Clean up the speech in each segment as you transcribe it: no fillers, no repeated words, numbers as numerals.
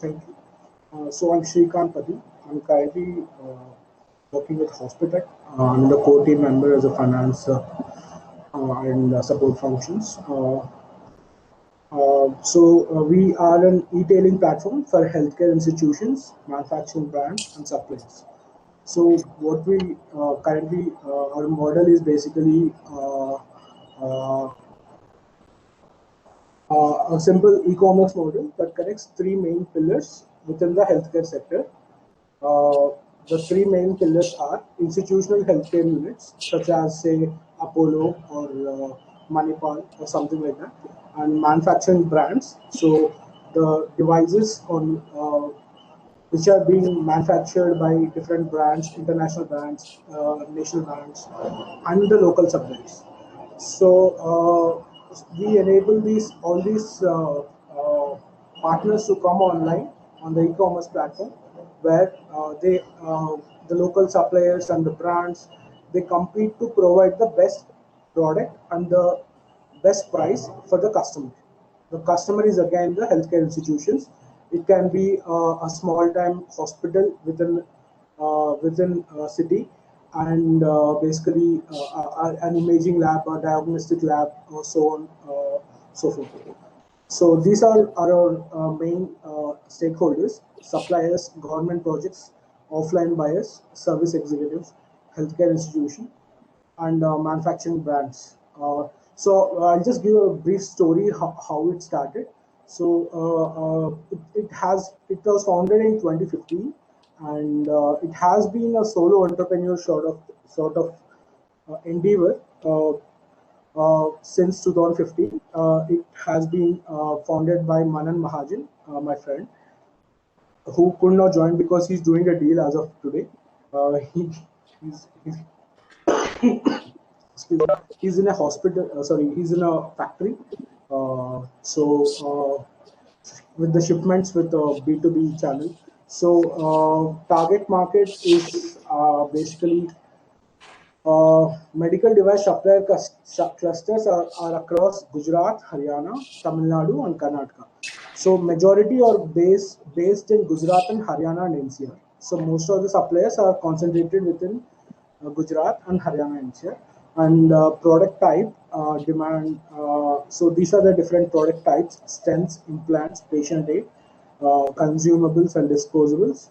Thank you. So I'm Shrikant Pati. I'm currently working with Hospitech. I'm the core team member as a finance and support functions. We are an e-tailing platform for healthcare institutions, manufacturing brands, and suppliers. So what we currently our model is basically uh, a simple e-commerce model that connects three main pillars within the healthcare sector. Uh, the three main pillars are institutional healthcare units, such as, say, Apollo or Manipal or something like that, and manufacturing brands. So the devices on which are being manufactured by different brands, international brands, national brands, and the local suppliers. So we enable these all these partners to come online on the e-commerce platform, where the local suppliers and the brands, they compete to provide the best product and the best price for the customer. The customer is again the healthcare institutions. It can be a small time hospital within a city, and basically an imaging lab, a diagnostic lab, or so on, so forth. So these are our main stakeholders: suppliers, government projects, offline buyers, service executives, healthcare institution, and manufacturing brands. I'll just give a brief story how it started. It was founded in 2015, and it has been a solo entrepreneur sort of endeavor since 2015. It has been founded by Manan Mahajan, my friend, who could not join because he's doing a deal as of today. He's excuse me, he's in a hospital. Sorry, he's in a factory. With the shipments with the B2B channel. Target market is basically medical device supplier clusters are across Gujarat, Haryana, Tamil Nadu, and Karnataka. So majority are based in Gujarat and Haryana and NCR. So most of the suppliers are concentrated within Gujarat and Haryana and NCR. And product type, demand. So these are the different product types: stents, implants, patient aid, consumables, and disposables.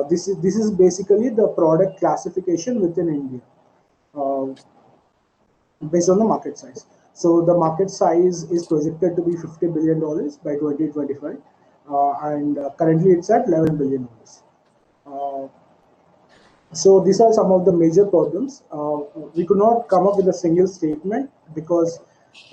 This is basically the product classification within India, uh, based on the market size. So the market size is projected to be $50 billion by 2025, and currently it's at $11 billion. Uh, so these are some of the major problems. We could not come up with a single statement because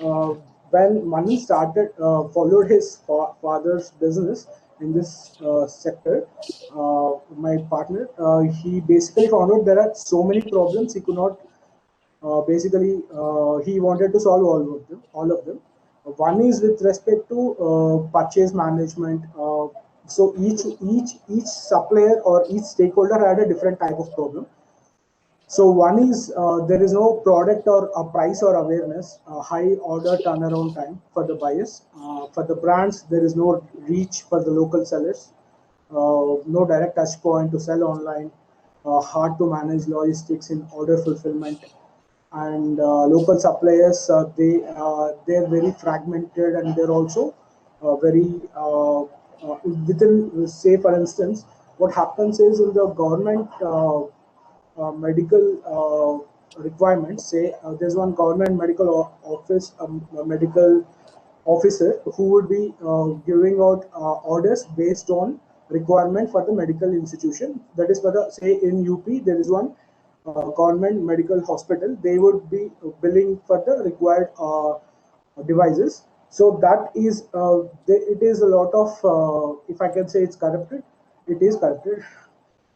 uh, when Mani followed his father's business in this sector, my partner, he basically found out there are so many problems he could not he wanted to solve all of them. One is with respect to purchase management. So each supplier or each stakeholder had a different type of problem. So one is there is no product or a price or awareness, high order turnaround time for the buyers. For the brands, there is no reach for the local sellers, no direct touch point to sell online, hard to manage logistics in order fulfillment, and local suppliers, they're very fragmented, and they're also very within, say for instance, what happens is in the government medical requirements. Say there's one government medical office, a medical officer who would be giving out orders based on requirement for the medical institution. That is for the, say in UP there is one government medical hospital. They would be billing for the required devices. So that is it is a lot of, if I can say it's corrupted, it is corrupted.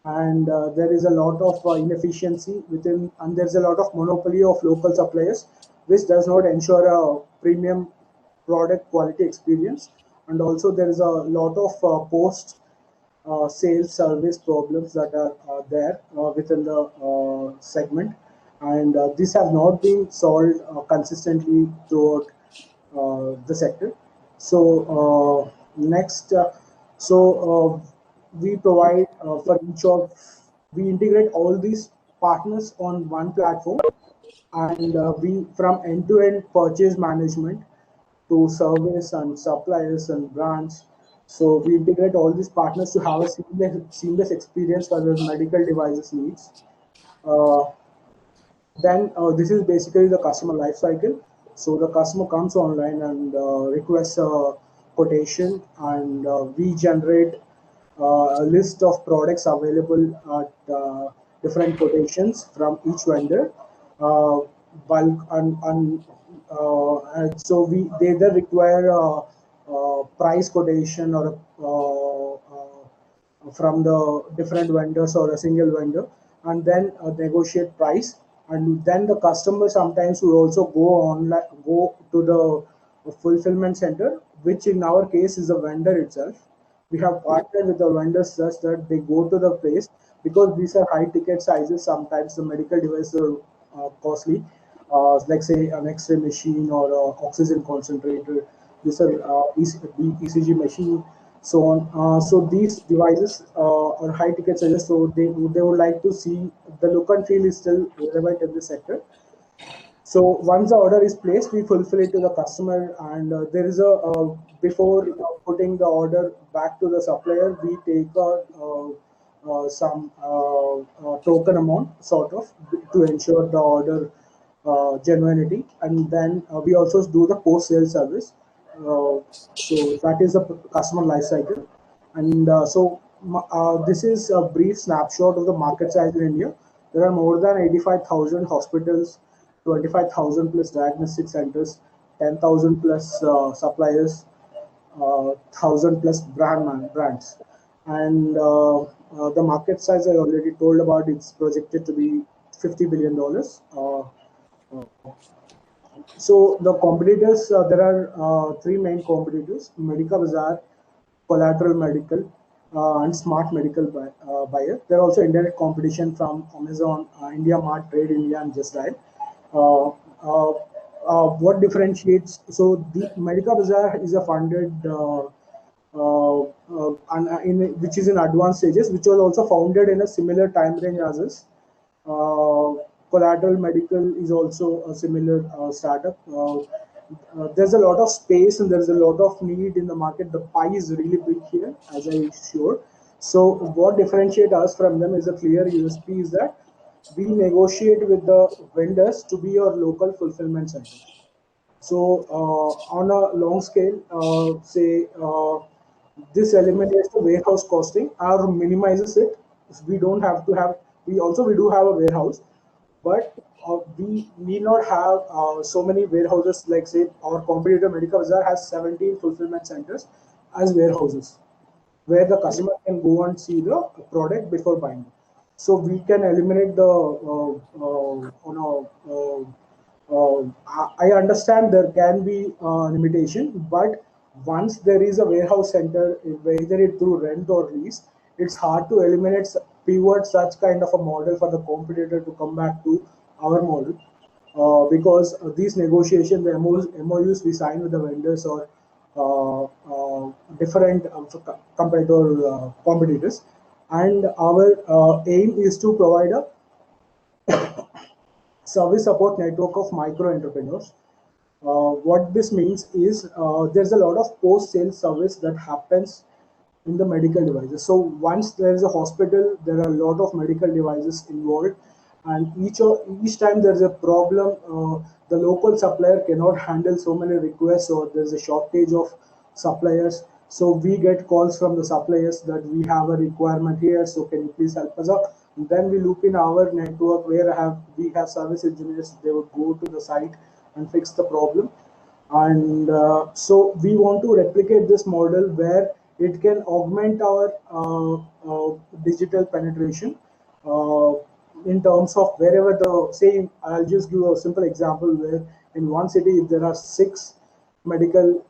And there is a lot of inefficiency within, and there's a lot of monopoly of local suppliers, which does not ensure a premium product quality experience. And also there is a lot of post sales service problems that are there within the segment, and this has not been solved consistently throughout the sector. So next, So we provide for each of we integrate all these partners on one platform, and we from end to end purchase management to service and suppliers and brands. So we integrate all these partners to have a seamless experience for the medical devices needs. Uh, then this is basically the customer life cycle. So the customer comes online and requests a quotation, and we generate a list of products available at different quotations from each vendor. Uh, Bulk and so we they either require a price quotation or from the different vendors or a single vendor, and then negotiate price. And then the customer sometimes will also go online, go to the fulfillment center, which in our case is the vendor itself. We have partnered with the vendors such that they go to the place, because these are high ticket sizes. Sometimes the medical devices are costly, like say an X-ray machine or oxygen concentrator. These are ECG machine, so on. So these devices are high ticket sizes, so they would like to see the look and feel is still relevant in this sector. So once the order is placed, we fulfill it to the customer, and there is a before putting the order back to the supplier, we take some token amount sort of to ensure the order genuinity, and then we also do the post sale service. So that is the customer life cycle, and this is a brief snapshot of the market size in India. There are more than 85,000 hospitals, 25,000 plus diagnostic centers, 10,000 plus suppliers, 1,000 plus brands. And the market size I already told about, it's projected to be $50 billion. So the competitors, there are three main competitors: Medica Bazaar, Collateral Medical, and Smart Medical Buyer. There are also indirect competition from Amazon, India Mart, Trade India, and Just Dial. Uh, uh, what differentiates? So the Medica Bazaar is a funded which is in advanced stages, which was also founded in a similar time range as us. Collateral Medical is also a similar startup. There's a lot of space and there's a lot of need in the market. The pie is really big here, as I showed. So what differentiates us from them is a clear USP is that we negotiate with the vendors to be your local fulfillment center. So on a long scale, say this eliminates the warehouse costing or minimizes it. We don't have to have. We do have a warehouse, but we need not have so many warehouses. Like say our competitor Medica Bazaar has 17 fulfillment centers as warehouses, where the customer can go and see the product before buying. So we can eliminate the on a I understand there can be limitation, but once there is a warehouse center, whether it through rent or lease, it's hard to eliminate pivot such kind of a model for the competitor to come back to our model, because these negotiations, the MOUs we sign with the vendors or different competitors, and our aim is to provide a service support network of micro entrepreneurs. What this means is there's a lot of post sale service that happens in the medical devices. So once there is a hospital, there are a lot of medical devices involved, and each time there's a problem, the local supplier cannot handle so many requests, or there's a shortage of suppliers. So we get calls from the suppliers that we have a requirement here, so can you please help us out? And then we loop in our network where we have service engineers. They would go to the site and fix the problem. And so we want to replicate this model where it can augment our digital penetration uh, in terms of wherever the say. I'll just give a simple example where in one city, if there are six medical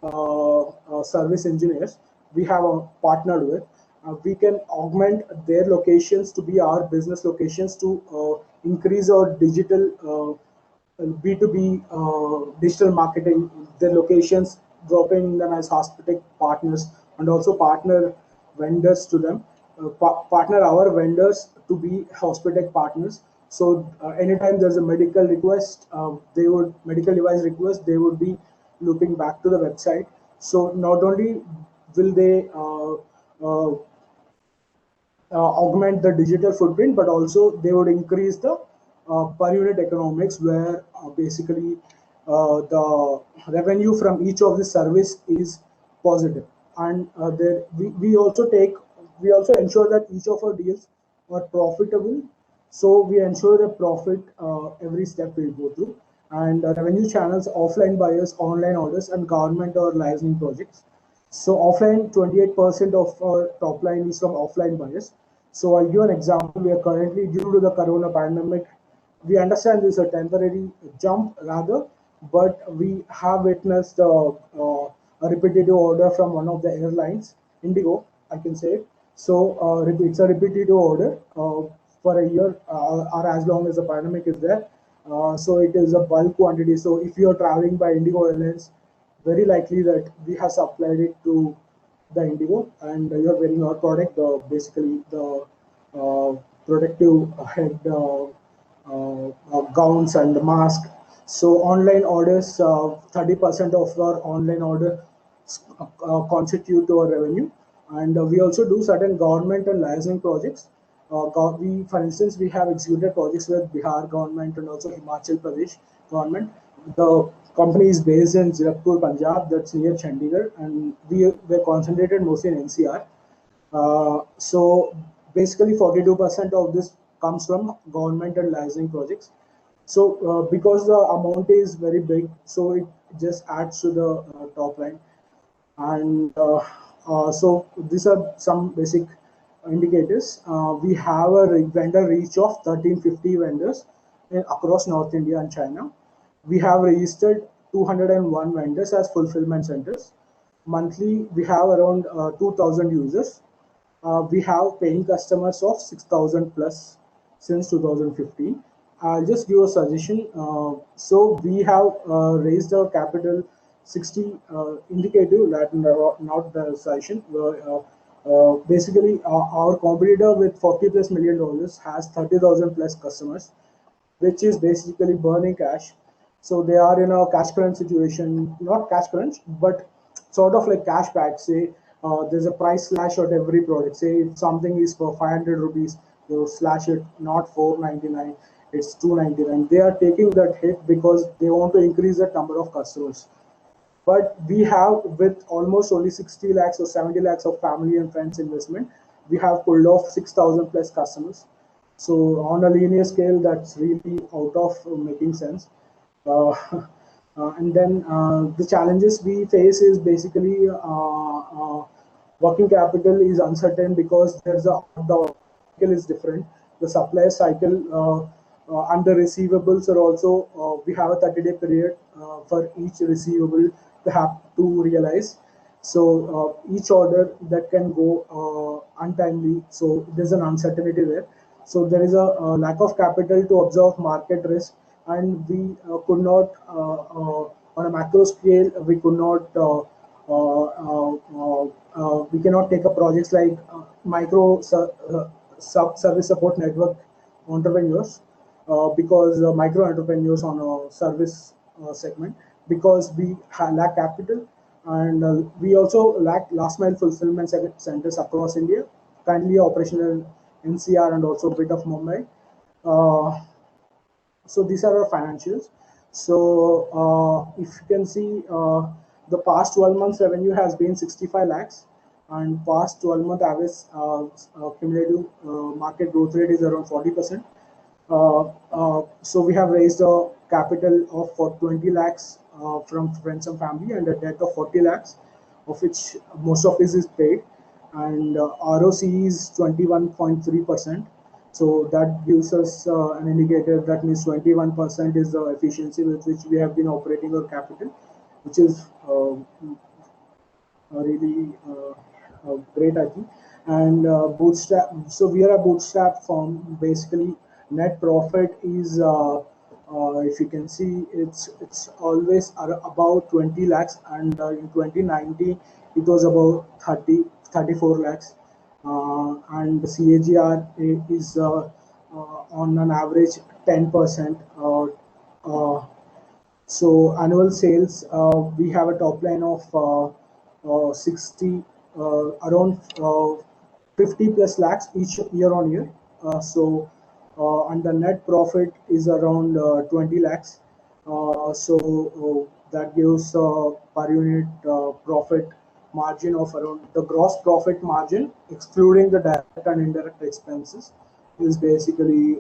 service engineers we have partnered with, we can augment their locations to be our business locations to increase our digital B2B digital marketing, their locations, dropping them as hospital partners, and also partner vendors to them, partner our vendors to be Hospitech partners. So anytime there's a medical request, they would medical device request, they would be looping back to the website. So not only will they uh, augment the digital footprint, but also they would increase the per unit economics, where basically the revenue from each of the service is positive. And there we also ensure that each of our deals are profitable. So we ensure the profit every step we go through. And revenue channels, offline buyers, online orders, and government or licensing projects. So offline, 28% of our top line is from offline buyers. So I'll give an example. We are currently, due to the corona pandemic, we understand this is a temporary jump rather, but we have witnessed a repetitive order from one of the airlines, Indigo, I can say. So it's a repetitive order for a year or as long as the pandemic is there. So it is a bulk quantity. So if you are traveling by Indigo Airlines, very likely that we have supplied it to the Indigo, and you're wearing our product, basically the protective head gowns and the mask. So online orders, 30% of our online order constitute to our revenue. And we also do certain government and licensing projects. For instance, we have executed projects with Bihar government and also Himachal Pradesh government. The company is based in Zirakpur, Punjab, that's near Chandigarh, and we were concentrated mostly in NCR. So basically, 42% of this comes from government and licensing projects. So because the amount is very big, so it just adds to the top line. And so these are some basic indicators. We have a vendor reach of 1350 vendors across North India and China. We have registered 201 vendors as fulfillment centers. Monthly, we have around 2,000 users. We have paying customers of 6,000 plus since 2015. I'll just give a suggestion. So we have raised our capital 60 indicative, that not the suggestion. Basically, our competitor with 40 plus million dollars has 30,000 plus customers, which is basically burning cash. So they are in a cash crunch situation, not cash crunch, but sort of like cash back. Say there's a price slash at every product. Say if something is for 500 rupees, they'll slash it not 499, it's 299. They are taking that hit because they want to increase the number of customers. But we have, with almost only 60 lakhs or 70 lakhs of family and friends investment, we have pulled off 6,000 plus customers. So on a linear scale, that's really out of making sense. Uh, and then the challenges we face is basically working capital is uncertain because there's the cycle is different. The supply cycle and the receivables are also, we have a 30-day period for each receivable to have to realize. So each order that can go untimely, so there's an uncertainty there. So there is a lack of capital to absorb market risk, and we could not, on a macro scale, we could not, we cannot take up projects like service support network entrepreneurs, because micro entrepreneurs on a service segment, because we lack capital. And we also lack last mile fulfillment centers across India, currently operational in NCR and also a bit of Mumbai. Uh, so these are our financials. So if you can see, the past 12 months revenue has been 65 lakhs, and past 12-month average cumulative market growth rate is around 40%. So we have raised a capital of for 20 lakhs from friends and family, and a debt of 40 lakhs, of which most of this is paid. And ROC is 21.3%. So that gives us an indicator, that means 21% is the efficiency with which we have been operating our capital, which is really great, I think. And bootstrap. So we are a bootstrap firm. Basically, net profit is, if you can see, it's always about 20 lakhs, and in 2019 it was about 34 lakhs. and the CAGR is on an average 10%. Uh, so annual sales, we have a top line of 60, around 50 plus lakhs each year on year. And the net profit is around 20 lakhs. That gives per unit profit margin of around the gross profit margin, excluding the direct and indirect expenses, is basically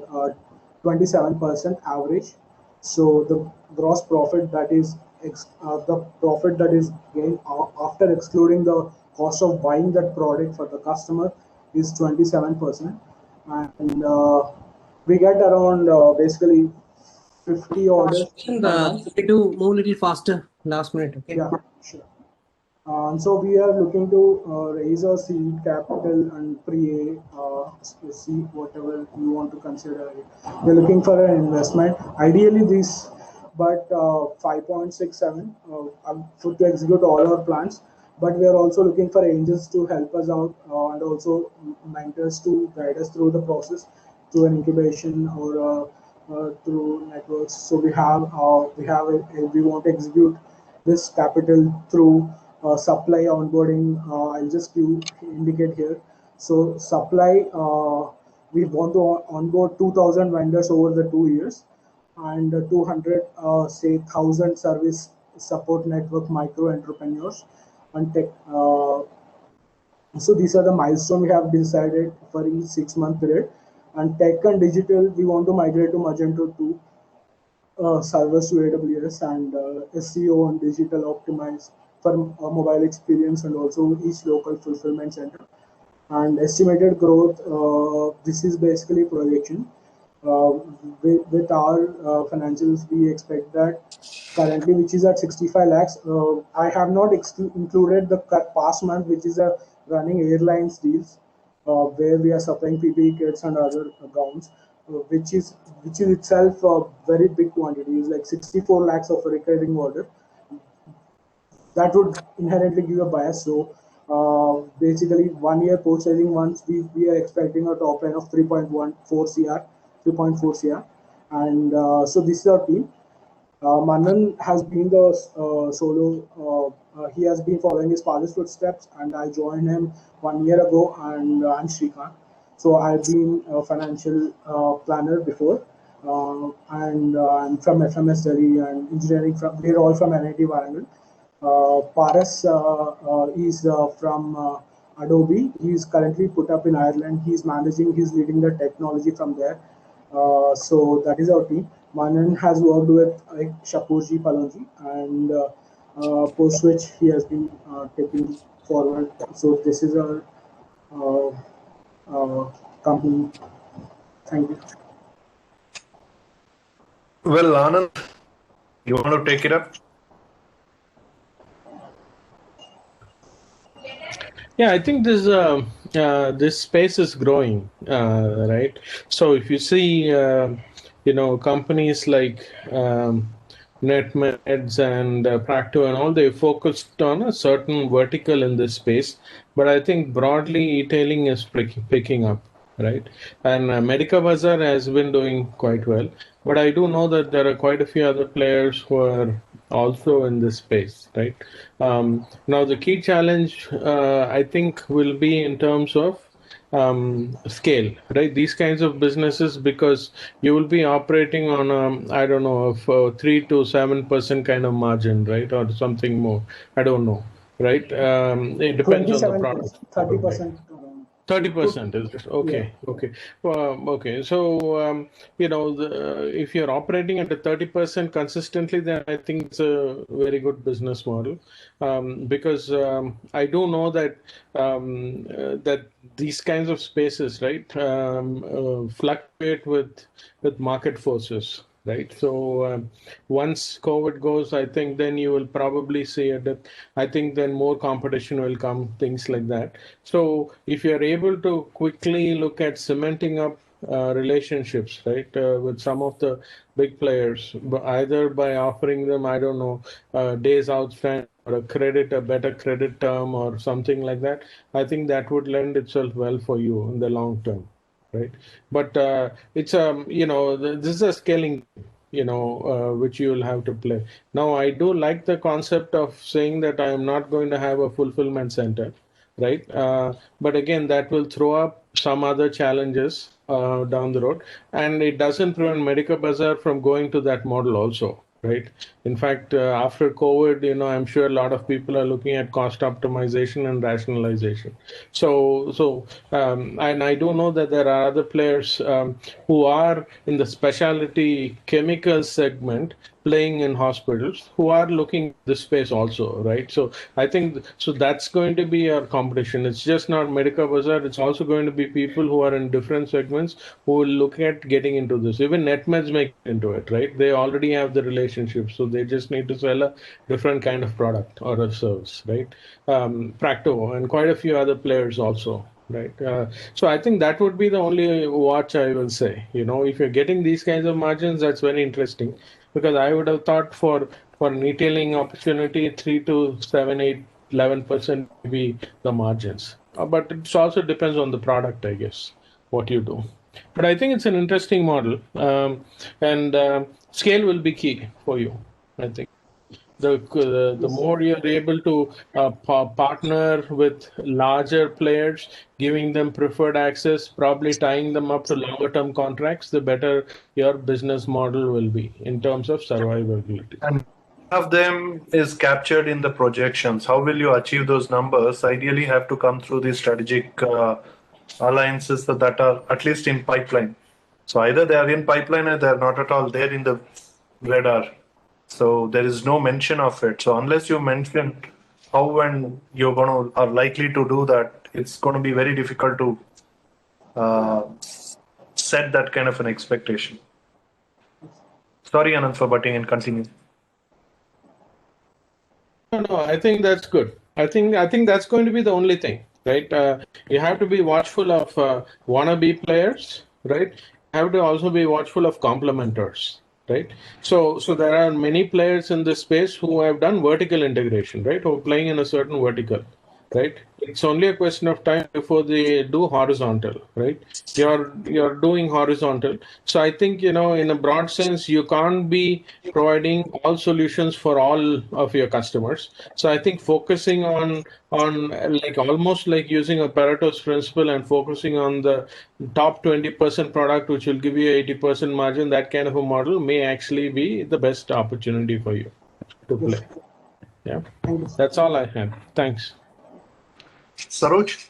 27% average. So the gross profit that is the profit that is gained after excluding the cost of buying that product for the customer is 27%, and we get around basically 50 orders per month. Try to move a little faster. Last minute, okay? Yeah, sure. So we are looking to raise our seed capital and pre-A, seed, whatever you want to consider it. We're looking for an investment. Ideally this, but 5.67 to execute all our plans. But we are also looking for angels to help us out and also mentors to guide us through the process through an incubation or through networks. So we want to execute this capital through supply onboarding. I'll just indicate here. So supply, we want to onboard 2,000 vendors over the 2 years, and 200, say 1,000 service support network micro entrepreneurs and tech. So these are the milestones we have decided for each 6-month period. And tech and digital, we want to migrate to Magento 2 servers to AWS, and SEO and digital optimize for mobile experience and also each local fulfillment center. And estimated growth, this is basically projection. Uh, with our financials, we expect that currently, which is at 65 lakhs, I have not included the past month, which is a running airlines deals, where we are supplying PPE kits and other gowns, which is itself a very big quantity. It's like 64 lakhs of a recurring order. That would inherently give a bias. So basically, 1 year purchasing once we are expecting a top line of 3.4 CR, and so this is our team. Manan has been the solo. He has been following his father's footsteps, and I joined him 1 year ago. And I'm Shrikant. So I've been a financial planner before, and I'm from FMS Delhi and engineering from. We're all from NIT Warangal. Paras is from Adobe. He's currently put up in Ireland. He's leading the technology from there. So that is our team. Manan has worked with Shapurji Palonji, and post which he has been taking forward. So this is our company. Thank you. Well, Anand, you want to take it up? Yeah, I think this space is growing, right? So if you see, companies like NetMeds and Practo and all, they focused on a certain vertical in this space. But I think broadly, e-tailing is picking up, right? And Medica Bazaar has been doing quite well. But I do know that there are quite a few other players who are also in this space, right? Now, the key challenge, I think, will be in terms of scale, right? These kinds of businesses, because you will be operating on I don't know, of 3 to 7% kind of margin, right, or something more. I don't know, right? It depends on the product. 30%. 30% is it? Okay, Yeah. okay. Okay. So, if you're operating at a 30% consistently, then I think it's a very good business model. Because I do know that that these kinds of spaces, right, fluctuate with market forces. Right. So once COVID goes, I think then you will probably see a dip. I think then more competition will come, things like that. So if you're able to quickly look at cementing up relationships, right, with some of the big players, either by offering them, I don't know, days outstanding or a better credit term or something like that, I think that would lend itself well for you in the long term, right? But it's this is a scaling, which you will have to play. Now, I do like the concept of saying that I am not going to have a fulfillment center, right? But again, that will throw up some other challenges down the road, and it doesn't prevent Medica Bazaar from going to that model also, right? In fact, after COVID, I'm sure a lot of people are looking at cost optimization and rationalization. And I do know that there are other players who are in the specialty chemical segment playing in hospitals who are looking at this space also, right? So I think so that's going to be our competition. It's just not Medica Bazaar. It's also going to be people who are in different segments who will look at getting into this. Even NetMeds make into it, right? They already have the relationship, so they just need to sell a different kind of product or a service, right? Practo and quite a few other players also. Right. So I think that would be the only watch I will say. If you're getting these kinds of margins, that's very interesting, because I would have thought for an retailing opportunity, 3 to 7, 8, 11% be the margins. But it also depends on the product, I guess, what you do. But I think it's an interesting model, and scale will be key for you, I think. The more you're able to partner with larger players, giving them preferred access, probably tying them up to longer term contracts, the better your business model will be in terms of survivability. And one of them is captured in the projections. How will you achieve those numbers? Ideally, have to come through these strategic alliances that are at least in pipeline. So either they are in pipeline or they are not at all there in the radar. So there is no mention of it. So unless you mention how and you're going to are likely to do that, it's going to be very difficult to set that kind of an expectation. Sorry, Anand, for butting in. Continue. No, I think that's good. I think that's going to be the only thing, right? You have to be watchful of wannabe players, right? You have to also be watchful of complementers, right? So there are many players in this space who have done vertical integration, right? Who are playing in a certain vertical, right? It's only a question of time before they do horizontal, right? You're doing horizontal. So I think, in a broad sense, you can't be providing all solutions for all of your customers. So I think focusing on like almost like using a Pareto's principle and focusing on the top 20% product, which will give you 80% margin, that kind of a model may actually be the best opportunity for you to play. Yeah, that's all I had. Thanks. Saroj?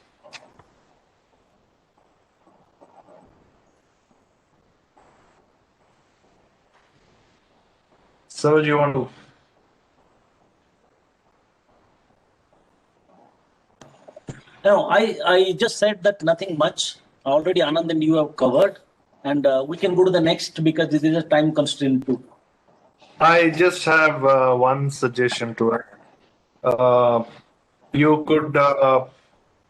Saroj, you want to? No, I just said that nothing much. Already Anand and you have covered, and we can go to the next because this is a time constraint too. I just have one suggestion to it. You could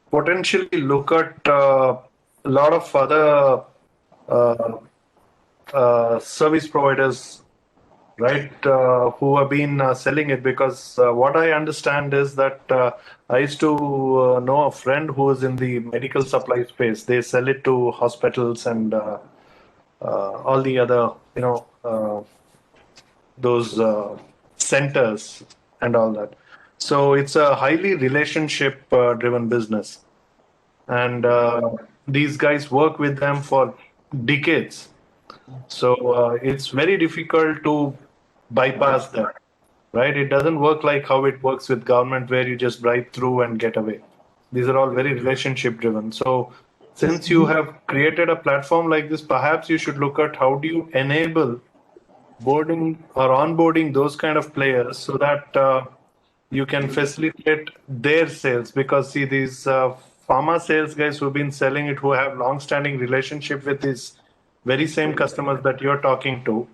potentially look at a lot of other service providers, right, who have been selling it, because what I understand is that I used to know a friend who is in the medical supply space. They sell it to hospitals and all the other, those centers and all that. So it's a highly relationship driven business. And these guys work with them for decades. So it's very difficult to bypass that, right? It doesn't work like how it works with government, where you just bribe through and get away. These are all very relationship driven. So since you have created a platform like this, perhaps you should look at how do you enable boarding or onboarding those kind of players so that you can facilitate their sales. Because see, these pharma sales guys who've been selling it, who have long-standing relationship with these very same customers that you're talking to,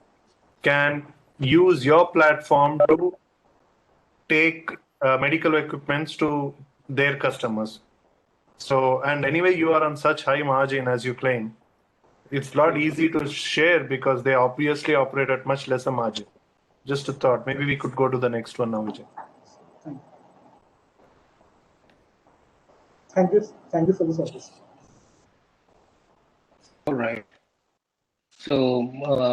can use your platform to take medical equipments to their customers. So, and anyway, you are on such high margin as you claim. it's a lot easy to share because they obviously operate at much lesser margin. Just a thought. Maybe we could go to the next one now, Vijay. Thank you. Thank you for this opportunity. All right. So